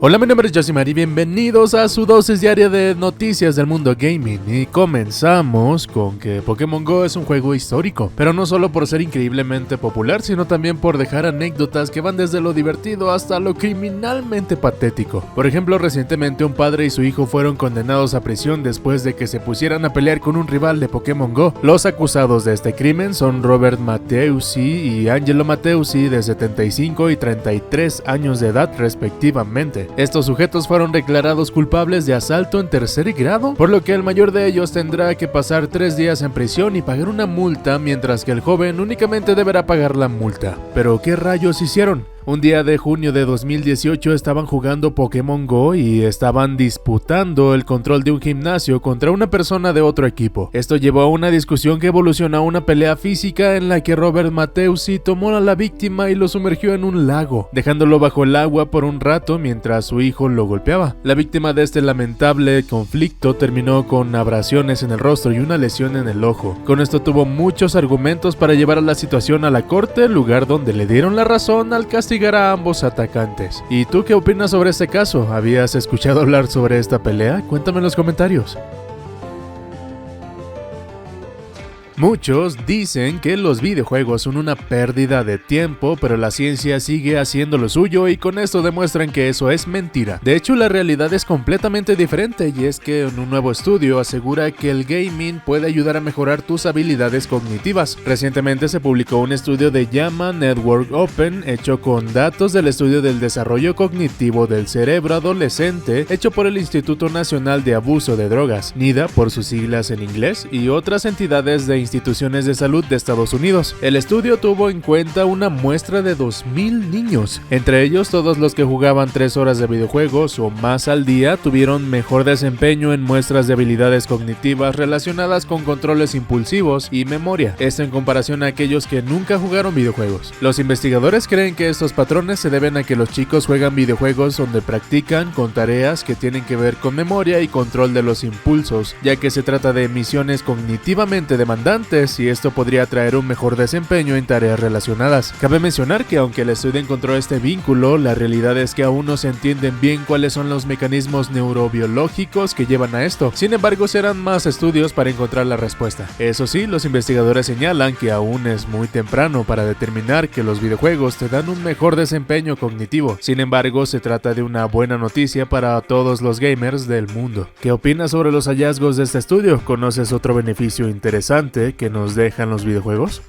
Hola, mi nombre es Josimar y bienvenidos a su dosis diaria de noticias del mundo gaming. Y comenzamos con que Pokémon GO es un juego histórico, pero no solo por ser increíblemente popular, sino también por dejar anécdotas que van desde lo divertido hasta lo criminalmente patético. Por ejemplo, recientemente un padre y su hijo fueron condenados a prisión después de que se pusieran a pelear con un rival de Pokémon GO. Los acusados de este crimen son Robert Matteusi y Angelo Matteusi, de 75 y 33 años de edad respectivamente. Estos sujetos fueron declarados culpables de asalto en tercer grado, por lo que el mayor de ellos tendrá que pasar 3 días en prisión y pagar una multa, mientras que el joven únicamente deberá pagar la multa. ¿Pero qué rayos hicieron? Un día de junio de 2018 estaban jugando Pokémon GO y estaban disputando el control de un gimnasio contra una persona de otro equipo. Esto llevó a una discusión que evolucionó a una pelea física en la que Robert Matteusi tomó a la víctima y lo sumergió en un lago, dejándolo bajo el agua por un rato mientras su hijo lo golpeaba. La víctima de este lamentable conflicto terminó con abrasiones en el rostro y una lesión en el ojo. Con esto tuvo muchos argumentos para llevar a la situación a la corte, lugar donde le dieron la razón al castigar a ambos atacantes. ¿Y tú qué opinas sobre este caso? ¿Habías escuchado hablar sobre esta pelea? Cuéntame en los comentarios. Muchos dicen que los videojuegos son una pérdida de tiempo, pero la ciencia sigue haciendo lo suyo y con esto demuestran que eso es mentira. De hecho, la realidad es completamente diferente, y es que en un nuevo estudio asegura que el gaming puede ayudar a mejorar tus habilidades cognitivas. Recientemente se publicó un estudio de JAMA Network Open hecho con datos del estudio del desarrollo cognitivo del cerebro adolescente hecho por el Instituto Nacional de Abuso de Drogas, NIDA por sus siglas en inglés, y otras entidades de instituciones de salud de Estados Unidos. El estudio tuvo en cuenta una muestra de 2000 niños. Entre ellos, todos los que jugaban 3 horas de videojuegos o más al día tuvieron mejor desempeño en muestras de habilidades cognitivas relacionadas con controles impulsivos y memoria. Esto en comparación a aquellos que nunca jugaron videojuegos. Los investigadores creen que estos patrones se deben a que los chicos juegan videojuegos donde practican con tareas que tienen que ver con memoria y control de los impulsos, ya que se trata de misiones cognitivamente demandantes, y esto podría traer un mejor desempeño en tareas relacionadas. Cabe mencionar que aunque el estudio encontró este vínculo, la realidad es que aún no se entienden bien cuáles son los mecanismos neurobiológicos que llevan a esto. Sin embargo, serán más estudios para encontrar la respuesta. Eso sí, los investigadores señalan que aún es muy temprano para determinar que los videojuegos te dan un mejor desempeño cognitivo. Sin embargo, se trata de una buena noticia para todos los gamers del mundo. ¿Qué opinas sobre los hallazgos de este estudio? ¿Conoces otro beneficio interesante que nos dejan los videojuegos?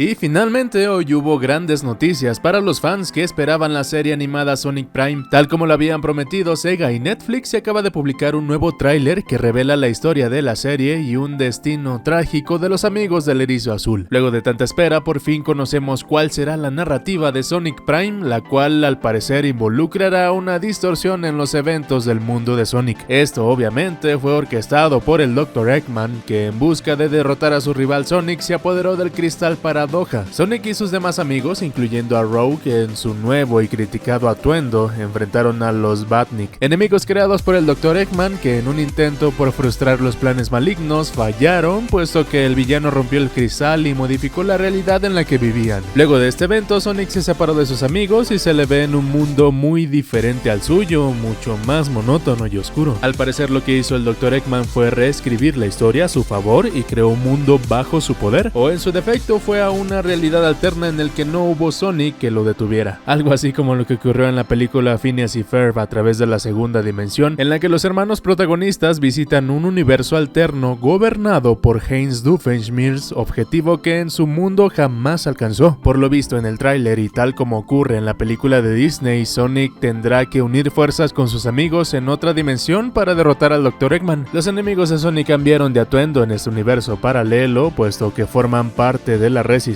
Y finalmente hoy hubo grandes noticias para los fans que esperaban la serie animada Sonic Prime. Tal como lo habían prometido Sega y Netflix, se acaba de publicar un nuevo tráiler que revela la historia de la serie y un destino trágico de los amigos del Erizo Azul. Luego de tanta espera, por fin conocemos cuál será la narrativa de Sonic Prime, la cual al parecer involucrará una distorsión en los eventos del mundo de Sonic. Esto obviamente fue orquestado por el Dr. Eggman, que en busca de derrotar a su rival Sonic se apoderó del cristal para Sonic y sus demás amigos, incluyendo a Rogue, en su nuevo y criticado atuendo, enfrentaron a los Batnik, enemigos creados por el Dr. Eggman, que en un intento por frustrar los planes malignos fallaron, puesto que el villano rompió el cristal y modificó la realidad en la que vivían. Luego de este evento, Sonic se separó de sus amigos y se le ve en un mundo muy diferente al suyo, mucho más monótono y oscuro. Al parecer, lo que hizo el Dr. Eggman fue reescribir la historia a su favor y creó un mundo bajo su poder, o en su defecto fue a una realidad alterna en el que no hubo Sonic que lo detuviera. Algo así como lo que ocurrió en la película Phineas y Ferb a través de la segunda dimensión, en la que los hermanos protagonistas visitan un universo alterno gobernado por Heinz Doofenshmirtz, objetivo que en su mundo jamás alcanzó. Por lo visto en el tráiler y tal como ocurre en la película de Disney, Sonic tendrá que unir fuerzas con sus amigos en otra dimensión para derrotar al Dr. Eggman. Los enemigos de Sonic cambiaron de atuendo en este universo paralelo, puesto que forman parte de la resistencia.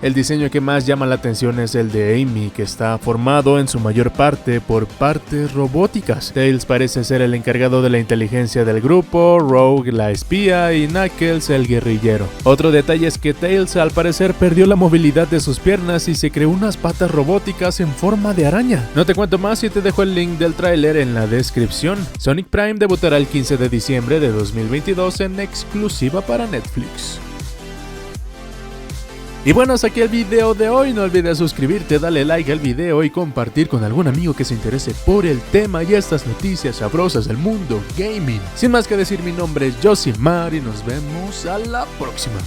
El diseño que más llama la atención es el de Amy, que está formado en su mayor parte por partes robóticas. Tails parece ser el encargado de la inteligencia del grupo, Rogue la espía y Knuckles el guerrillero. Otro detalle es que Tails al parecer perdió la movilidad de sus piernas y se creó unas patas robóticas en forma de araña. No te cuento más y te dejo el link del tráiler en la descripción. Sonic Prime debutará el 15 de diciembre de 2022 en exclusiva para Netflix. Y bueno, hasta aquí el video de hoy. No olvides suscribirte, darle like al video y compartir con algún amigo que se interese por el tema y estas noticias sabrosas del mundo gaming. Sin más que decir, mi nombre es Josimar y nos vemos a la próxima.